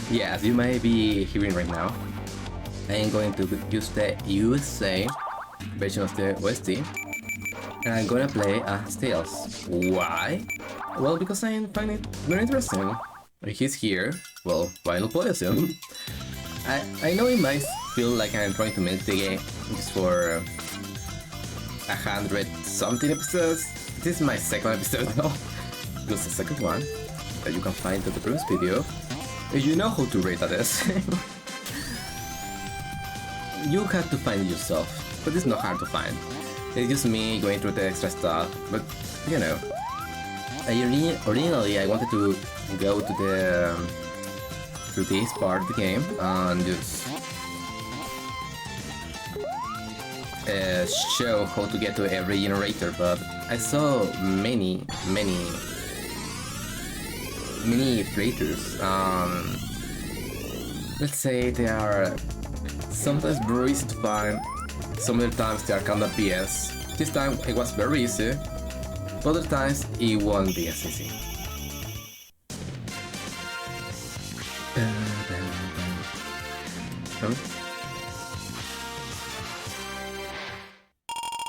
Yes, you may be hearing right now. I am going to use the USA version of the OST, and I'm gonna play as Tails. Why? Well, because I find it very interesting. He's here. Well, why not play as him? I know it might feel like I'm trying to make the game just for 100-something episodes. This is my second episode though. This is the second one that you can find in the previous video. If you know how to rate that is. You have to find it yourself, but it's not hard to find. It's just me going through the extra stuff, but you know. Originally I wanted to go to this part of the game and just show how to get to every generator, but I saw many playthroughs. Let's say they are sometimes very easy to find, some other times they are kinda BS. This time it was very easy, other times it won't be as easy.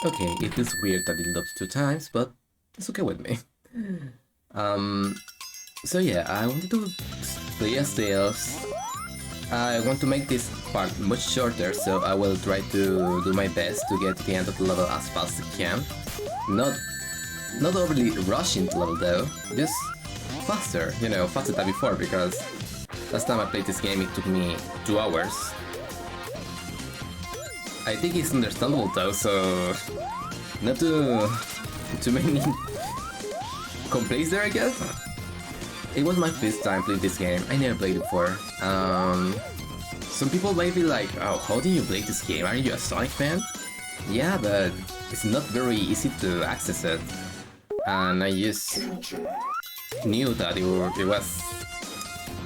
Okay, it feels weird that it loads 2 times, but it's okay with me. So yeah, I wanted to play as Tails. I want to make this part much shorter, so I will try to do my best to get to the end of the level as fast as I can. Not overly rushing the level though, just faster, you know, faster than before, because last time I played this game it took me 2 hours. I think it's understandable though, so not too many complaints there, I guess. It was my first time playing this game. I never played it before. Some people might be like, oh, how do you play this game? Aren't you a Sonic fan? Yeah, but it's not very easy to access it. And I just knew that it was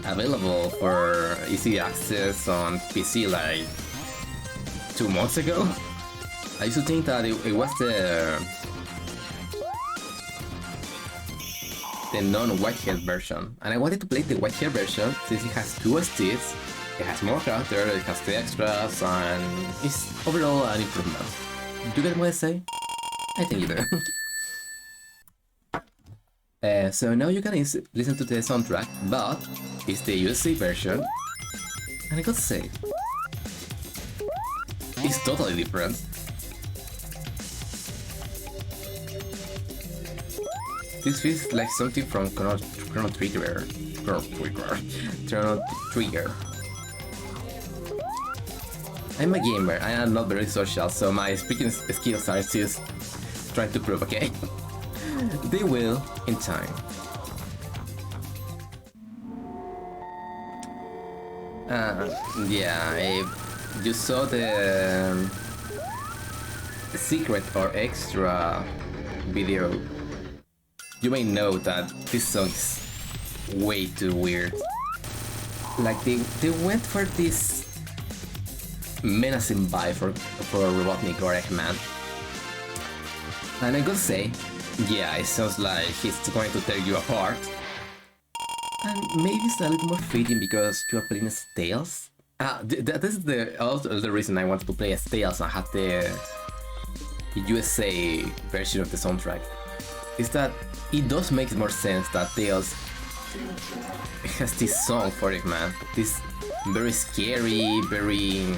available for easy access on PC like 2 months ago. I used to think that it was the non-whitehead version, and I wanted to play the whitehead version since it has 2 STs, it has more characters, it has the extras, and it's overall an improvement. Do you get what I say? I think you do. So now you can listen to the soundtrack, but it's the USA version, and I gotta say, it's totally different. This feels like something from Chrono Trigger. I'm a gamer, I am not very social, so my speaking skills are just trying to prove, okay? They will, in time. Yeah, if you saw the secret or extra video, you may know that this song is way too weird. Like they went for this menacing vibe for Robotnik or Eggman. And I gotta say, yeah, it sounds like he's going to tear you apart. And maybe it's a little more fitting because you are playing as Tails. This is also the reason I wanted to play as Tails and have the USA version of the soundtrack. Is that it does make more sense that Tails has this song for Eggman, this very scary, very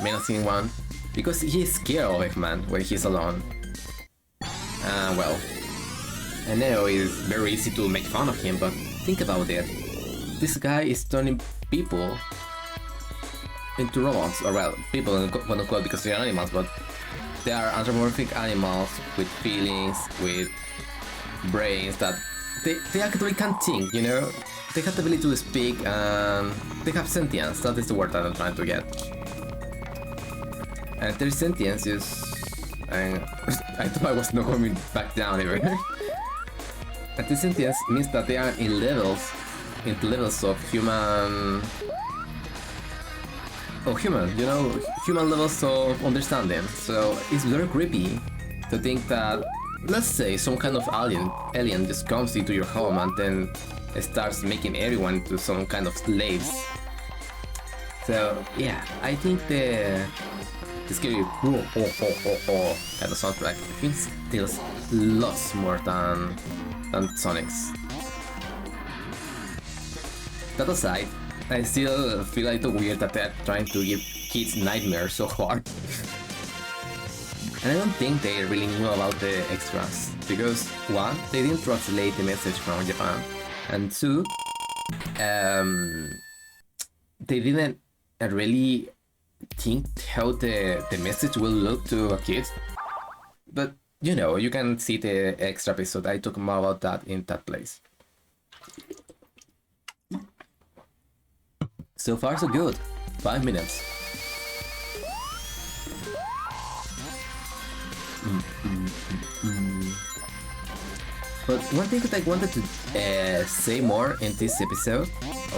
menacing one, because he is scared of Eggman when he's alone. Well, I know it's very easy to make fun of him, but think about it. This guy is turning people into robots, or well, people quote-unquote because they're animals, but they are anthropomorphic animals with feelings, with brains that they actually can think, you know? They have the ability to speak and they have sentience, that is the word that I'm trying to get. And their sentience is... I thought I was not coming back down even. And this sentience means that they are in levels of human... you know, human levels of understanding. So it's very creepy to think that let's say some kind of alien just comes into your home and then starts making everyone into some kind of slaves. So yeah, I think the scary kind of soundtrack, I think, steals lots more than Sonic's. That aside, I still feel a little weird that they're trying to give kids nightmares so hard. And I don't think they really knew about the extras, because one, they didn't translate the message from Japan, and two, they didn't really think how the message will look to a kid. But you know, you can see the extra episode. I talk more about that in that place. So far so good. 5 minutes. But one thing that I wanted to say more in this episode,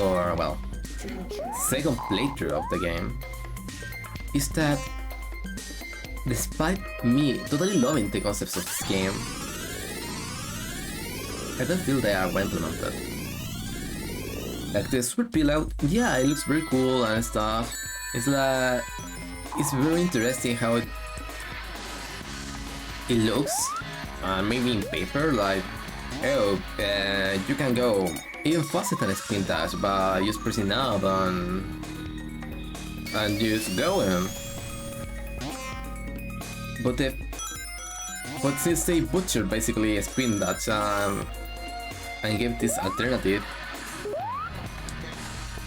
or well, second playthrough of the game, is that despite me totally loving the concepts of this game, I don't feel they are well implemented. Like the super pillow, yeah, it looks very cool and stuff. It's like, it's very interesting how it looks, maybe in paper, like, oh, you can go even faster than a spin dash by just pressing up and just going. But since they butchered basically a spin dash and gave this alternative,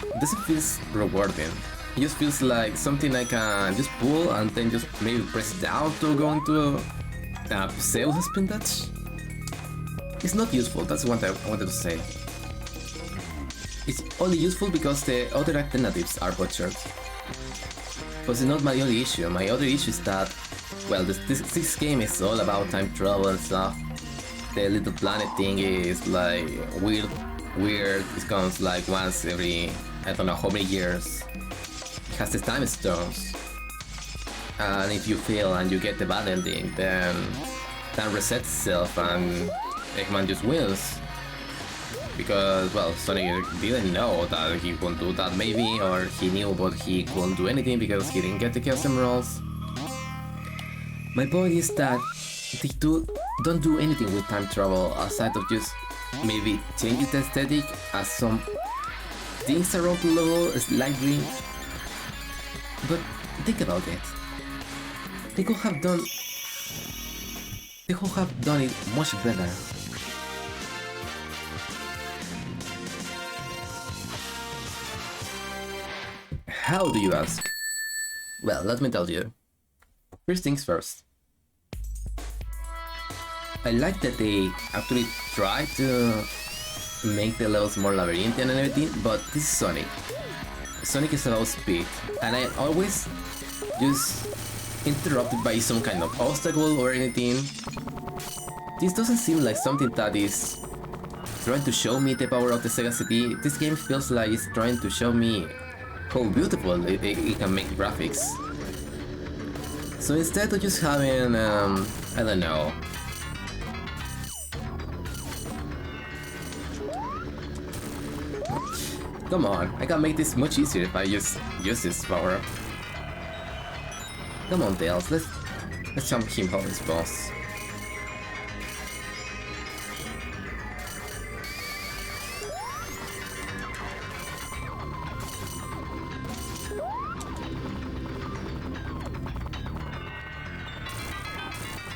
it doesn't feel rewarding. It just feels like something I can just pull and then just maybe press down to go into a pseudo spin dash. It's not useful, that's what I wanted to say. It's only useful because the other alternatives are butchered. But it's not my only issue. My other issue is that, well, this game is all about time travel and stuff. The little planet thing is like weird. It comes like once every, I don't know how many years. It has the time stones. And if you fail and you get the bad ending, then that resets itself and Eggman just wins. Because, well, Sonic didn't know that he couldn't do that maybe, or he knew but he couldn't do anything because he didn't get the Chaos Emeralds. My point is that they don't do anything with time travel aside of just maybe changing the aesthetic as some things around the level slightly. But think about it. They could have done it much better. How do you ask? Well, let me tell you. First things first. I like that they actually try to make the levels more labyrinthian and everything, but this is Sonic. Sonic is about speed, and I always just interrupted by some kind of obstacle or anything. This doesn't seem like something that is trying to show me the power of the Sega CD. This game feels like it's trying to show me how beautiful it can make graphics. So instead of just having, I don't know, come on, I can make this much easier if I just use this power. Come on, Tails, let's jump him off his boss.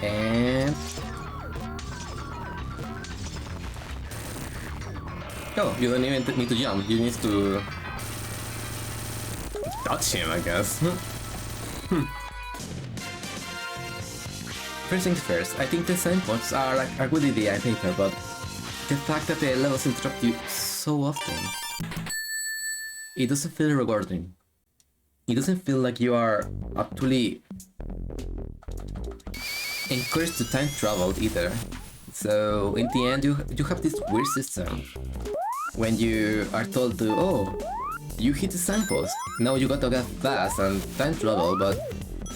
And oh, you don't even need to jump, you need to touch him, I guess. First things first, I think the signposts are like a good idea, I think, but the fact that the levels interrupt you so often, it doesn't feel rewarding. It doesn't feel like you are actually encouraged to time travel either. So in the end you have this weird system when you are told to, oh, you hit the signpost, now you gotta get fast and time travel, but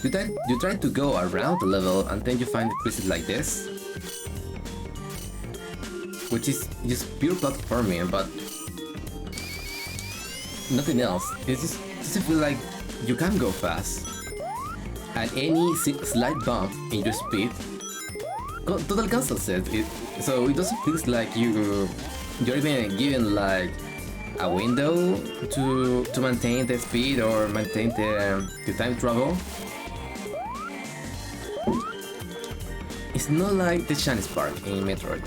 you try to go around the level and then you find places like this. which is just pure platforming, but nothing else. It just doesn't feel like you can go fast. And any slight bump in your speed total cancels it. So it doesn't feel like you're even given like a window to maintain the speed or maintain the time travel. It's not like the Shiny Spark in Metroid.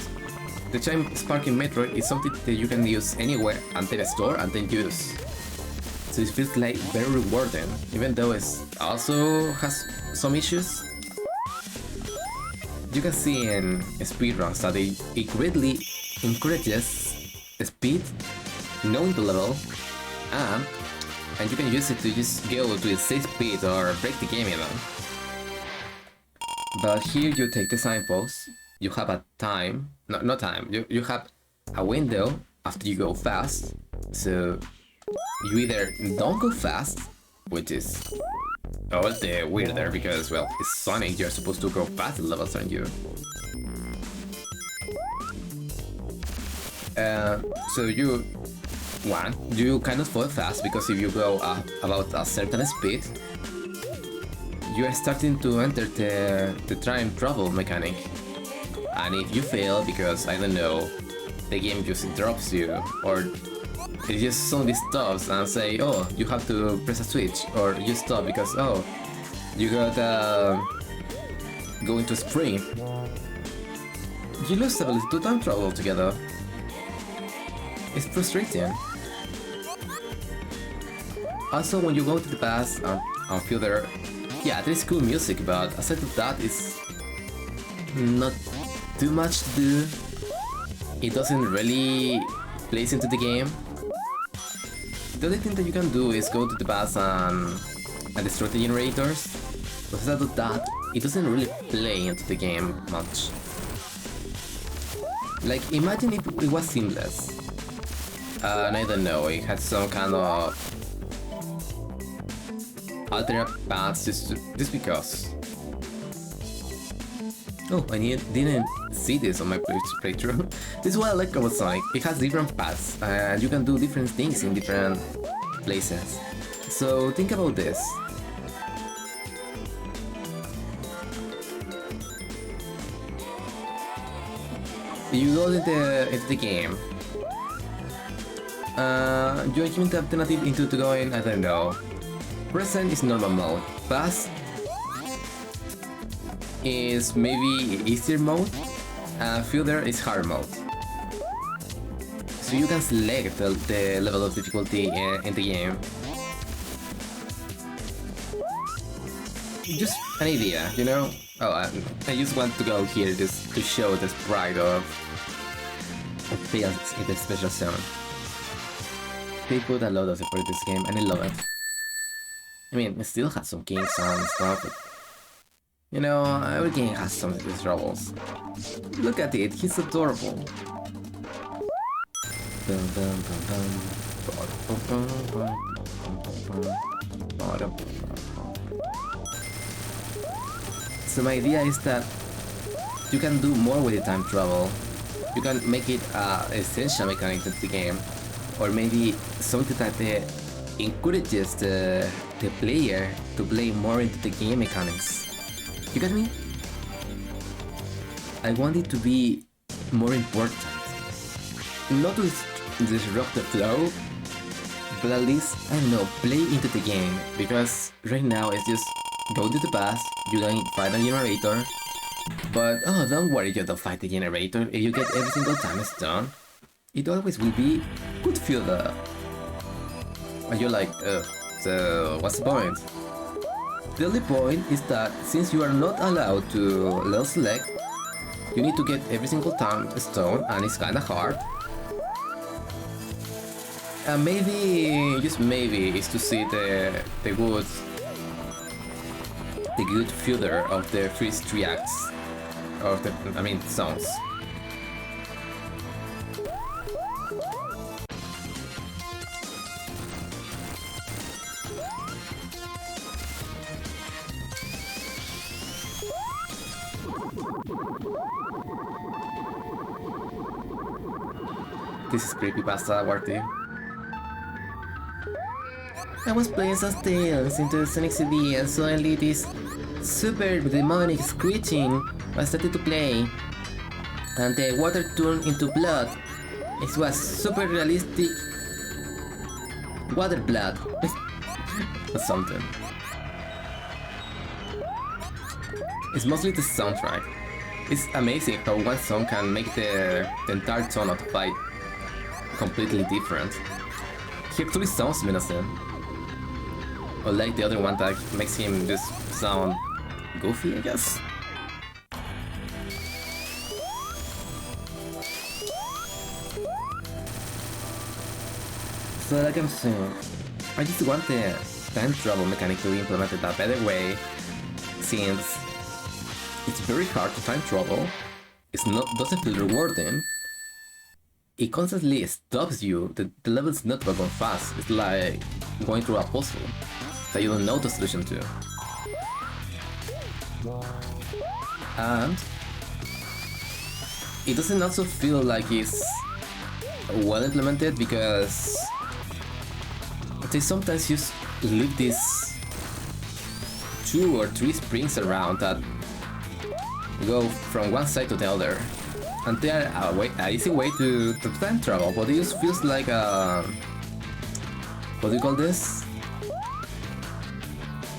The Shiny Spark in Metroid is something that you can use anywhere and then store and then use. So it feels like very rewarding, even though it also has some issues. You can see in speedruns that it greatly encourages speed, knowing the level, and you can use it to just go to a safe speed or break the game even. But here you take the signpost, you have a time, no time, you have a window after you go fast, so you either don't go fast, which is all the weirder because, well, it's Sonic, you're supposed to go fast the levels, aren't you? So you cannot fall fast because if you go about a certain speed, you are starting to enter the time travel mechanic. And if you fail because, I don't know, the game just drops you, or it just suddenly stops and say, oh, you have to press a switch, or you stop because, oh, you gotta go into sprint, you lose the ability to time travel altogether. It's frustrating. Also, when you go to the past and feel there, yeah, there's cool music, but aside of that, it's not too much to do. It doesn't really place into the game. The only thing that you can do is go to the past and destroy the generators. But aside of that, it doesn't really play into the game much. Like, imagine if it was seamless. And I don't know, it had some kind of alternate paths just because. Oh, I didn't see this on my playthrough. This is what I like about Sonic. It has different paths, and you can do different things in different places. So think about this. You go into the game. You're given the alternative into going, I don't know. Present is normal mode. Past is maybe easier mode, and Future is hard mode. So you can select the level of difficulty in the game. Just an idea, you know? Oh, I just want to go here just to show the sprite of Tails in the special zone. They put a lot of effort in this game, and I love it. I mean, it still has some kinks and stuff, but you know, every game has some of these troubles. Look at it, he's adorable. So my idea is that you can do more with the time travel. You can make it an essential mechanic of the game, or maybe something that encourages the player to play more into the game mechanics. You get me? I want it to be more important. Not to disrupt the flow, but at least, I don't know, play into the game. Because right now it's just go to the past, you can fight a generator. But oh, don't worry, you don't fight the generator. If you get every single time it's done, it always will be good filler. And you're like, so what's the point? The only point is that since you are not allowed to level select, you need to get every single time a stone, and it's kinda hard. And maybe, just maybe, is to see the good filler of the first 3 acts of the, I mean, songs. This is creepypasta worthy. I was playing some Tails into the Sonic CD and suddenly this super demonic screeching I started to play. And the water turned into blood. It was super realistic water blood. Or something. It's mostly the soundtrack. It's amazing how one song can make the entire tone of the fight completely different. He actually sounds menacing. Unlike the other one that makes him just sound goofy, I guess. So like I'm saying, I just want the time travel mechanic to be implemented a better way, since it's very hard to time travel, doesn't feel rewarding, it constantly stops you, the level's not going fast, it's like going through a puzzle that you don't know the solution to. And it doesn't also feel like it's well implemented because they sometimes just leave these 2 or 3 springs around that go from one side to the other. And they are an easy way to time travel, but it just feels like a... what do you call this?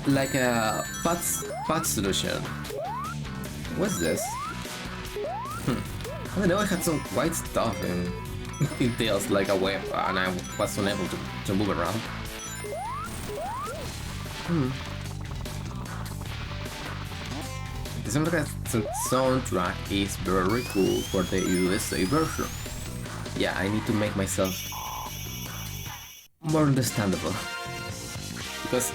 Like a patch solution. What's this? I don't know, I had some white stuff in Tails like a web and I was unable to move around. The soundtrack is very cool for the USA version. Yeah, I need to make myself more understandable. Because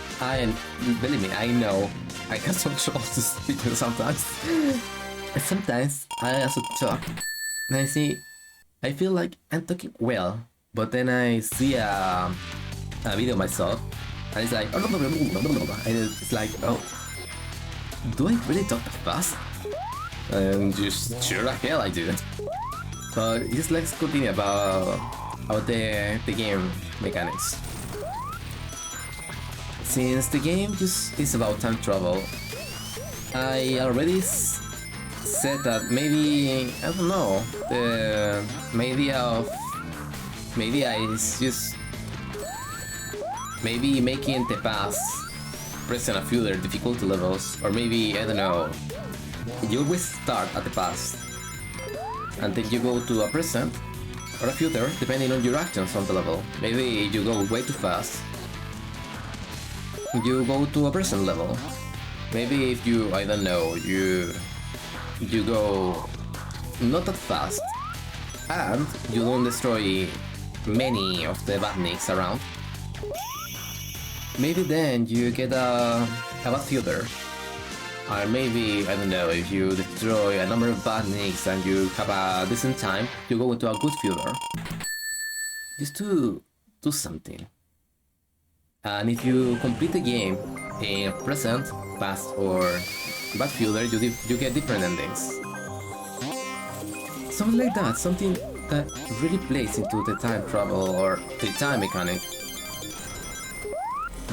believe me, I know I can control to speak sometimes. And sometimes I also talk and I feel like I'm talking well, but then I see a video myself and it's like, and it's like, oh, do I really talk that fast? And just sure the hell I do. But just let's continue about the game mechanics. Since the game just is about time travel, I already said that maybe, I don't know, maybe is just maybe making the past, present, and future difficulty levels, or maybe, I don't know, you always start at the past and then you go to a present or a future depending on your actions on the level. Maybe you go way too fast, you go to a present level. Maybe if you, I don't know, you go not that fast and you don't destroy many of the badniks around, maybe then you get a bad future. Or maybe, I don't know, if you destroy a number of badniks and you have a decent time, you go into a good future. Just to do something. And if you complete the game in present, past, or bad future, you get different endings. Something like that, something that really plays into the time travel or the time mechanic.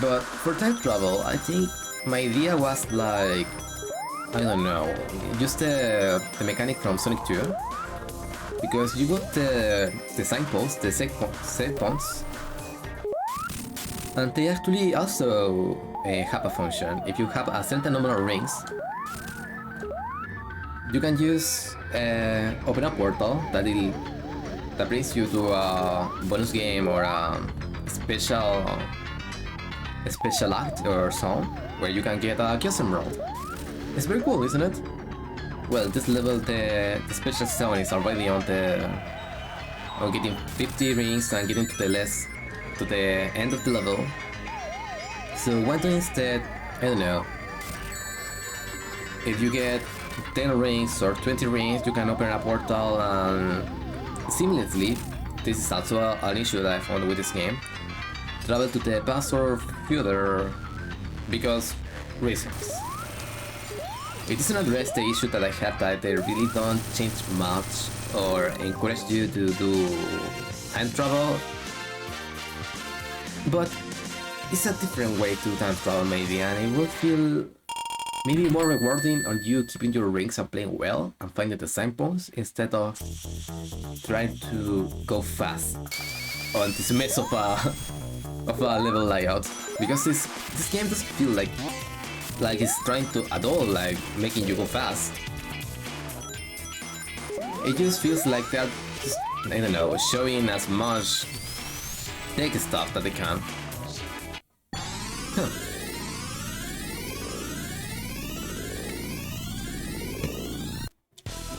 But for time travel, I think my idea was like, I don't know, just the mechanic from Sonic 2. Because you got the signposts, the set points, and they actually also have a function. If you have a certain number of rings, you can use open a portal that brings you to a bonus game or a special act or zone where you can get a Chaos Emerald. It's very cool, isn't it? Well, this level the special zone is already on getting 50 rings and getting to the end of the level. So why don't instead, I don't know, if you get 10 rings or 20 rings, you can open a portal and seamlessly, this is also an issue that I found with this game, travel to the past or future because reasons. It doesn't address the issue that I had that they really don't change much or encourage you to do time travel, but it's a different way to time travel maybe, and it will feel maybe more rewarding on you keeping your rings and playing well and finding the signposts instead of trying to go fast on this mess of a level layout, because this game doesn't feel like it's trying to at all like making you go fast. It just feels like they're just, I don't know, showing as much tech stuff that they can. Huh.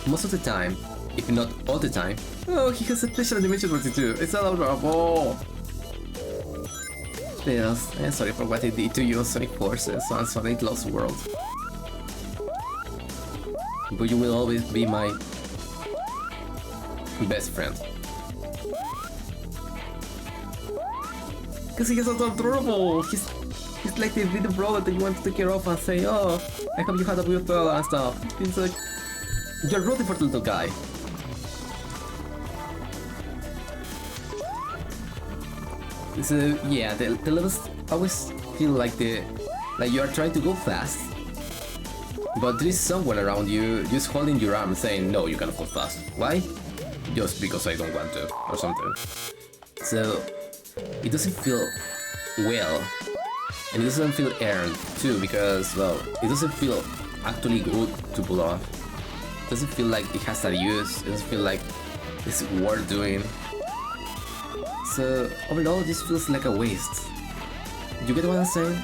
Most of the time, if not all the time. Oh, he has a special animation 42. It's adorable. Yes, I'm sorry for what I did to you on Sonic Forces and Sonic Lost World. But you will always be my best friend. Because he is so adorable. He's like the little brother that you want to take care of and say, oh, I hope you had a good girl and stuff. He's like, you're rooting for the little guy. So yeah, the levels always feel like you are trying to go fast, but there is someone around you just holding your arm saying, no, you cannot go fast. Why? Just because I don't want to, or something. So it doesn't feel well, and it doesn't feel earned too, because, well, it doesn't feel actually good to pull off. It doesn't feel like it has a use, it doesn't feel like it's worth doing. So overall, this feels like a waste. You get what I'm saying?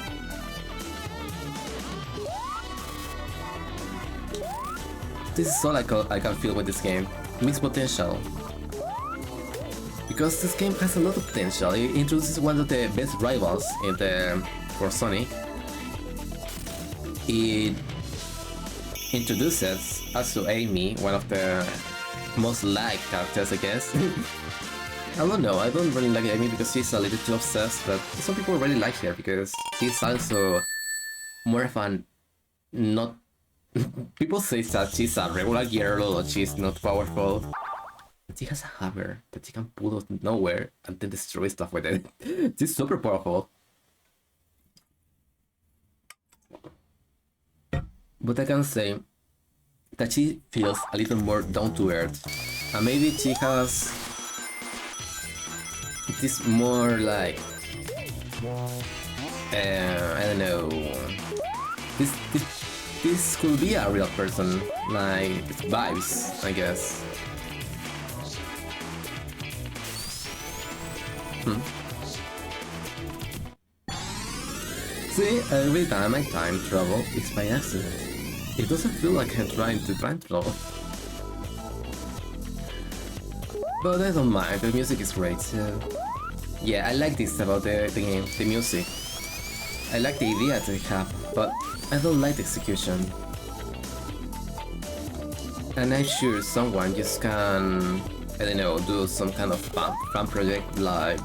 This is all I can feel with this game. Mixed potential. Because this game has a lot of potential. It introduces one of the best rivals for Sonic. It introduces also Amy, one of the most liked characters, I guess. I don't know, I don't really like Amy because she's a little too obsessed, but some people really like her because she's also more of an not... People say that she's a regular girl or she's not powerful. But she has a hammer that she can pull out of nowhere and then destroy stuff with it. She's super powerful. But I can say that she feels a little more down to earth. And maybe she has this more like I don't know. This could be a real person, like vibes, I guess. See, every time I time travel, it's by accident. It doesn't feel like I'm trying to time travel. But I don't mind, the music is great, so... Yeah, I like this about the game, the music. I like the idea they have, but I don't like the execution. And I'm sure someone just can, I don't know, do some kind of fan project like...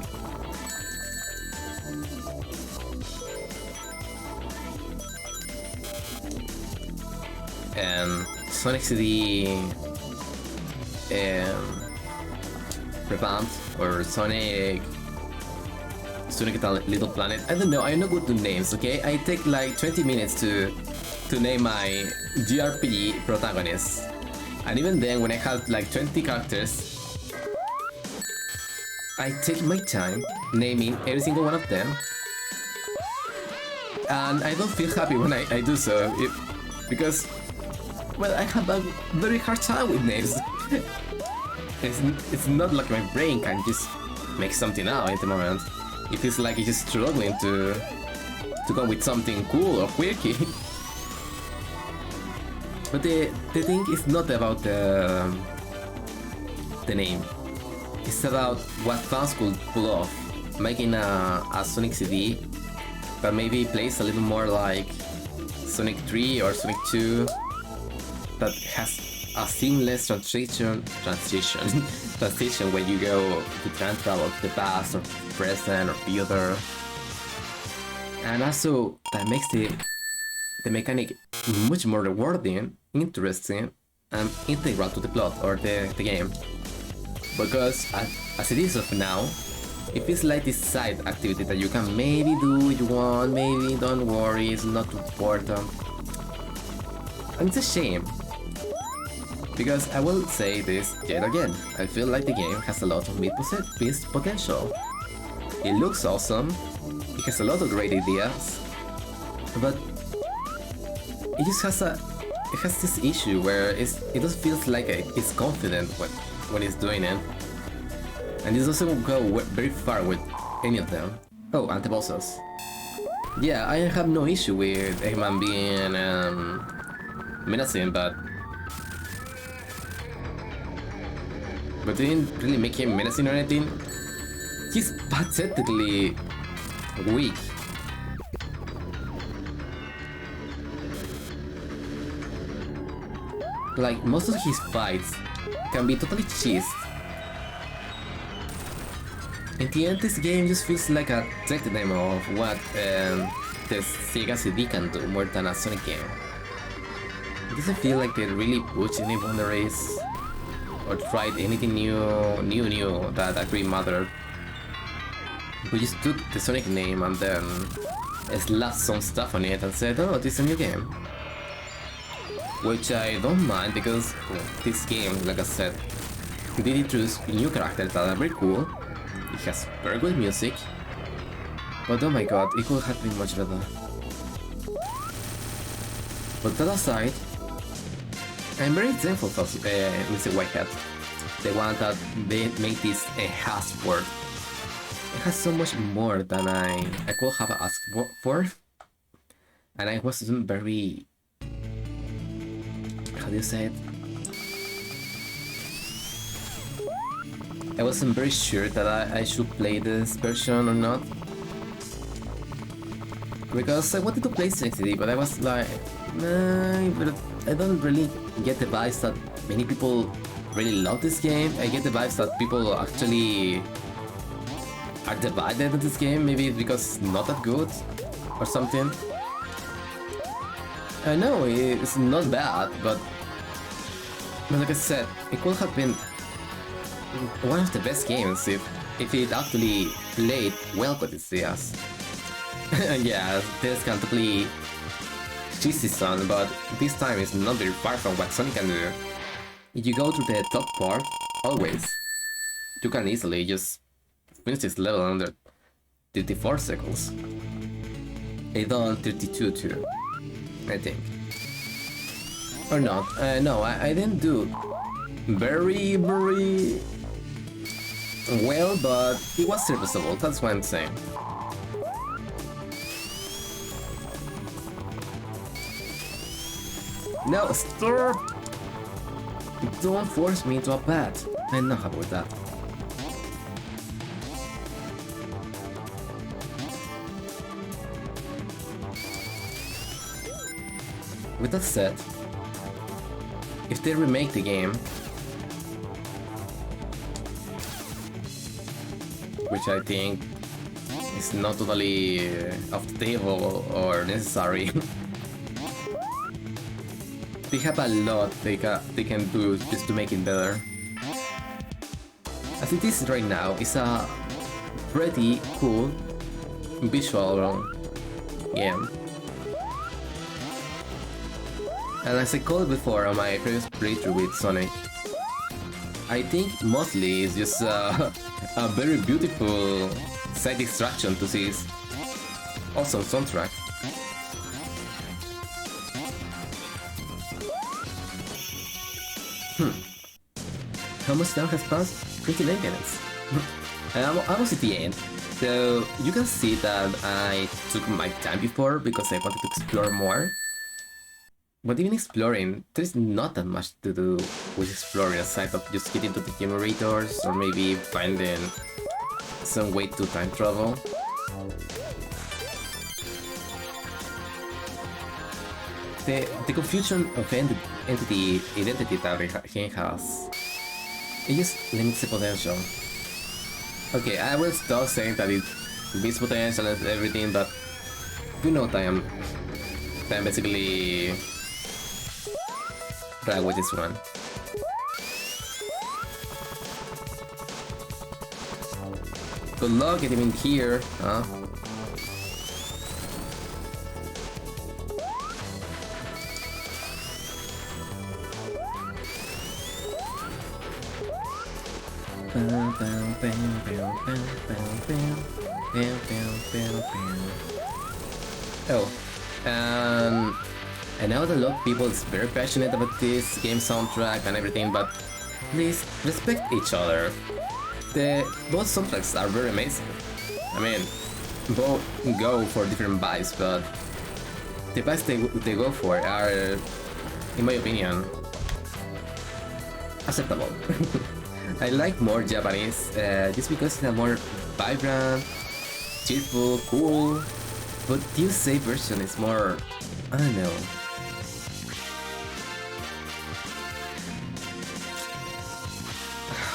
Sonic CD... revamped, or Sonic Little Planet. I don't know, I'm not good to names, okay? I take like 20 minutes to name my JRPG protagonists. And even then, when I have like 20 characters, I take my time naming every single one of them. And I don't feel happy when I do so, because, well, I have a very hard time with names. It's not like my brain can just make something out at the moment. It feels like it's just struggling to come with something cool or quirky. But the thing is not about the name. It's about what fans could pull off. Making a Sonic CD that maybe plays a little more like Sonic 3 or Sonic 2, that has a seamless transition when you go to time travel to the past or present or future, and also that makes the mechanic much more rewarding, interesting, and integral to the plot or the game. because as it is of now, it feels like this side activity that you can maybe do if you want, maybe don't worry, it's not important. And it's a shame. Because I will say this yet again, I feel like the game has a lot of missed potential. It looks awesome, it has a lot of great ideas, but it just has this issue where it just feels like it's confident when it's doing it. And it doesn't go very far with any of them. Oh, and the bosses. Yeah, I have no issue with Eggman being menacing, but they didn't really make him menacing or anything. He's pathetically weak. Like, most of his fights can be totally cheesed. In the end, this game just feels like a tech demo of what the Sega CD can do more than a Sonic game. It doesn't feel like they really pushed any boundaries or tried anything new that actually mattered. We just took the Sonic name and then slapped some stuff on it and said, oh, this is a new game. Which I don't mind because this game, like I said, did introduce new characters that are very cool. It has very good music, but oh my god, it could have been much better. But that aside, I'm very thankful for Mr. Whitehead, the one that they made this a house word. It has so much more than I could have asked for, and I wasn't very, how do you say it? I wasn't very sure that I should play this version or not. Because I wanted to play Sonic CD, but I was like, nah, but I don't really get the vibes that many people really love this game. I get the vibes that people actually are divided in this game, maybe because it's not that good or something. I know it's not bad, but like I said, it could have been one of the best games if it actually played well with its ideas. Yeah, this can totally cheesy son, but this time it's not very far from what Sonic can do. If you go to the top part, always, you can easily just finish this level under 34 seconds. I done 32 too, I think. Or not, no, I didn't do very well, but it was serviceable, that's what I'm saying. No, stop! Don't force me into a path. I'm not happy with that. With that said, if they remake the game, which I think is not totally off the table or necessary, they have a lot they can do just to make it better. As it is right now, it's a pretty cool visual game. And as I called before on my previous playthrough with Sonic, I think mostly it's just a very beautiful side distraction to this awesome soundtrack. How much time has passed? 29 minutes. And I'm almost at the end. So you can see that I took my time before because I wanted to explore more. But even exploring, there's not that much to do with exploring aside of just getting to the generators or maybe finding some way to time travel. The confusion of entity identity that the game has, it just limits the potential. Okay, I will stop saying that it beats potential and everything, but you know that I'm basically right with this one. Good luck getting in here, huh? Oh, I know that a lot of people is very passionate about this game soundtrack and everything, but please respect each other. Both soundtracks are very amazing. I mean, both go for different vibes, but the vibes they go for are, in my opinion, acceptable. I like more Japanese, just because it's more vibrant, cheerful, cool, but the USA version is more, I don't know.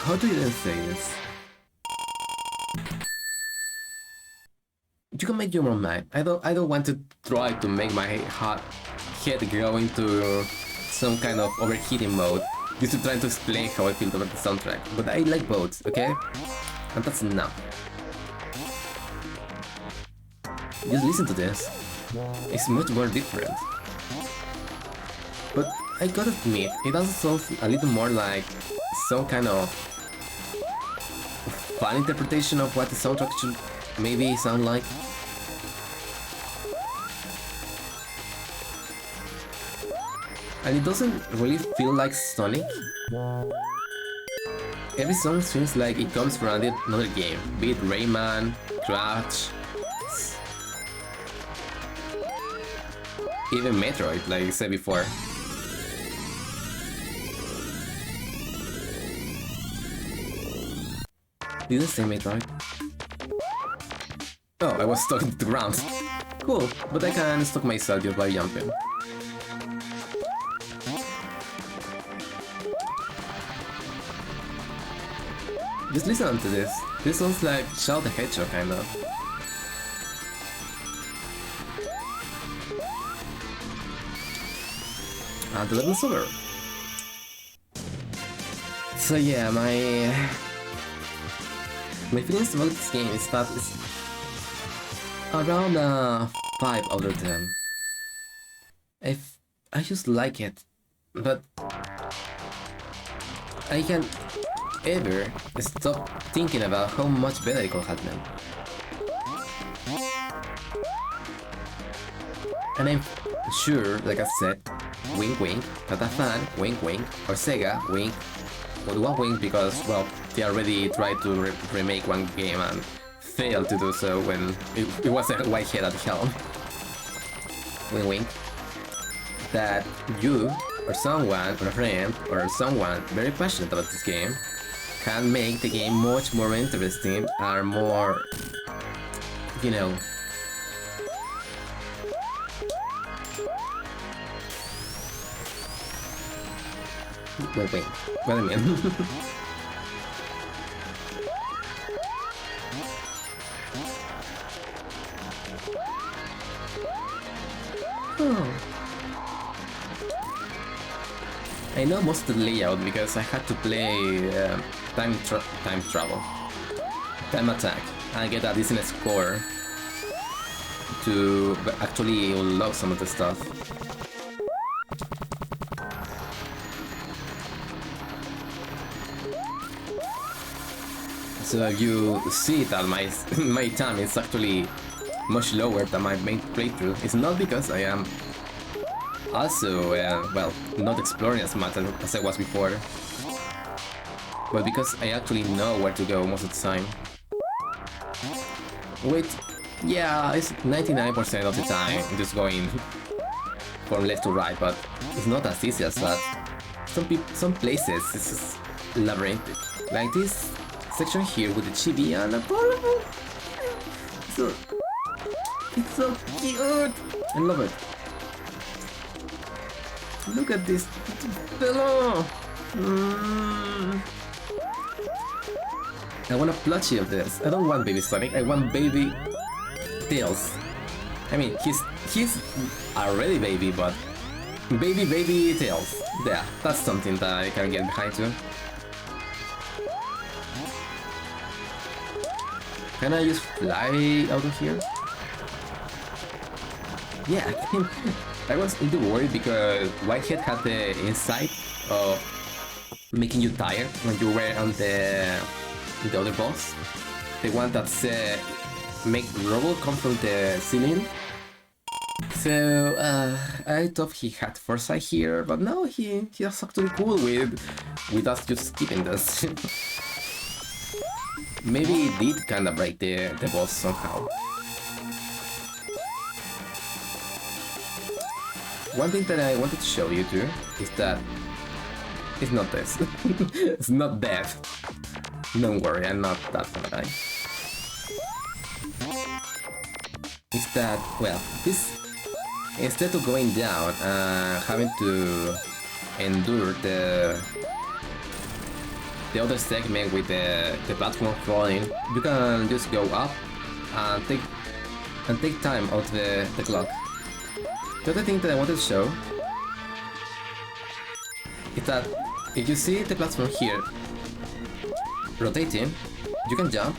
How do you even say this? You can make your own mind. I don't want to try to make my head go into some kind of overheating mode just to try to explain how I feel about the soundtrack. But I like both, okay? And that's enough. Just listen to this. It's much more different. But I gotta admit, it also sounds a little more like some kind of fun interpretation of what the soundtrack should maybe sound like. And it doesn't really feel like Sonic. Every song seems like it comes from another game, be it Rayman, Crash, even Metroid, like I said before. Did I say Metroid? Oh, I was stuck to the ground. Cool, but I can stop myself just by jumping. Just listen to this. This sounds like Shadow the Hedgehog, kind of. And the level's over. So yeah, my feelings about this game is that it's around 5 out of 10. I just like it, but I can't ever stop thinking about how much better it could have been. And I'm sure, like I said, wink wink, not a fan, wink wink, or Sega, wink, well, one wink because, well, they already tried to remake one game and failed to do so when it was a Whitehead at the helm. Wink wink. That you, or someone, or a friend, or someone very passionate about this game can make the game much more interesting and more, you know, wait, what I mean? Oh. I know most of the layout because I had to play time travel, time attack, and get a decent score to actually unlock some of the stuff. So you see that my time is actually much lower than my main playthrough. It's not because I am also, well, not exploring as much as I was before, but because I actually know where to go most of the time. Wait, yeah, it's 99% of the time just going from left to right, but it's not as easy as that. Some places it's just labyrinthic, like this section here with the chibi and adorable. It's so cute. I love it. Look at this pillow. I want a plushie of this. I don't want baby Sonic. I want baby Tails. I mean, he's already baby, but baby Tails. Yeah, that's something that I can get behind too. Can I just fly out of here? Yeah, I was a little worried because Whitehead had the insight of making you tired when you were on the other boss. The one that's make rubble come from the ceiling. So I thought he had foresight here, but no, he was actually cool with us just skipping this. Maybe it did kinda break the boss somehow. One thing that I wanted to show you too is that it's not this. It's not death. Don't worry, I'm not that gonna die. It's that, well, this, instead of going down and having to endure the other segment with the platform falling, you can just go up and take time out the clock. The other thing that I wanted to show is that if you see the platform here rotating, you can jump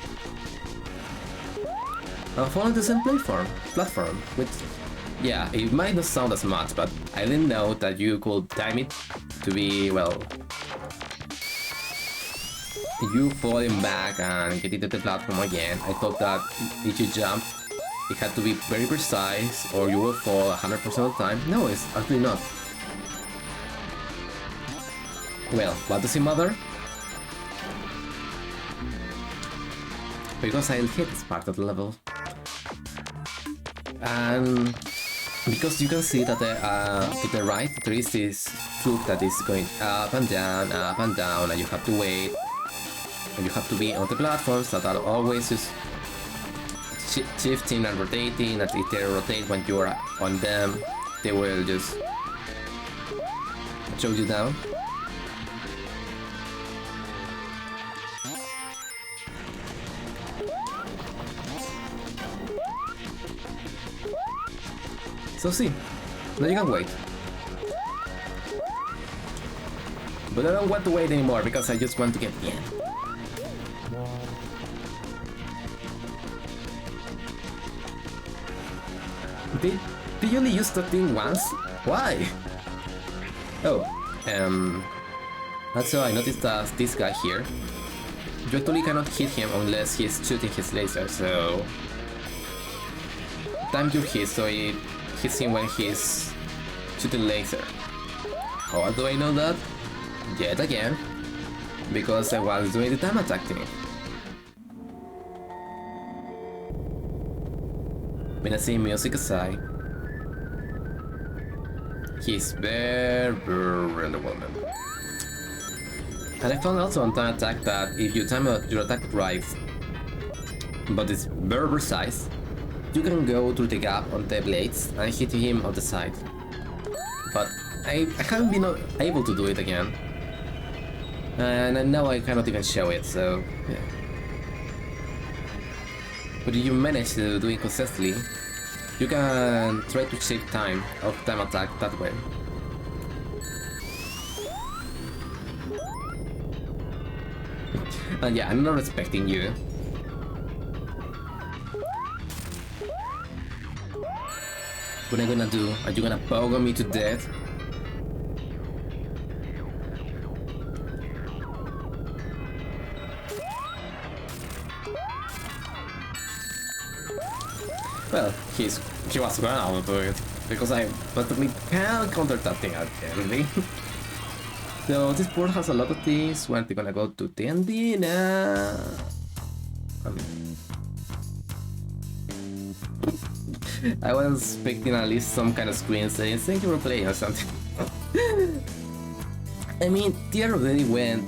and fall on the same platform with, yeah, it might not sound as much, but I didn't know that you could time it to be, well, you falling back and getting to the platform again. I thought that if you jump, it had to be very precise or you will fall 100% of the time. No, it's actually not. Well, what does it matter? Because I'll hit this part of the level. And because you can see that to the right there is this loop that is going up and down, and you have to wait. And you have to be on the platforms that are always just shifting and rotating, and if they rotate when you are on them, they will just show you down. So see, now you can wait. But I don't want to wait anymore because I just want to get the end. Did you only use that thing once? Why? Oh, also I noticed that this guy here, you actually cannot hit him unless he's shooting his laser, so time your hit so it hits him when he's shooting laser. How do I know that? Yet again, because I was doing the time attack thing. Menacing music aside, he's very underwhelming. And I found also on time attack that if you time your attack right, but it's very precise, you can go through the gap on the blades and hit him on the side. But I haven't been able to do it again. And now I cannot even show it, so yeah. But if you manage to do it consistently, you can try to save time of time attack that way. And yeah, I'm not respecting you. What am I gonna do? Are you gonna pogo me to death? Well, he was gonna do it, because I practically can't counter that thing apparently. So this board has a lot of things. When they're gonna go to TND now. I was expecting at least some kind of screen saying thank you for playing or something. I mean, tier already went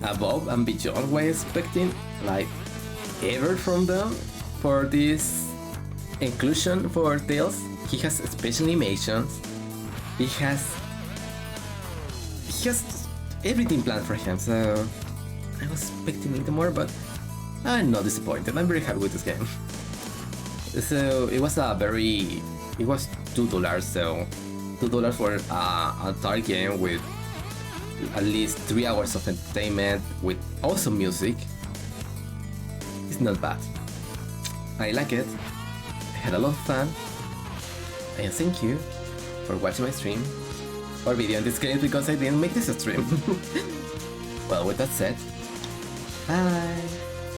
above and beyond what I was expecting, like ever from them for this inclusion for Tails. He has special animations. He has everything planned for him, so I was expecting a little more, but I'm not disappointed. I'm very happy with this game. So it was it was $2, so $2 for a target game with at least 3 hours of entertainment with awesome music. It's not bad. I like it. I had a lot of fun. And thank you for watching my stream. Or video in this case because I didn't make this a stream. Well, with that said, bye!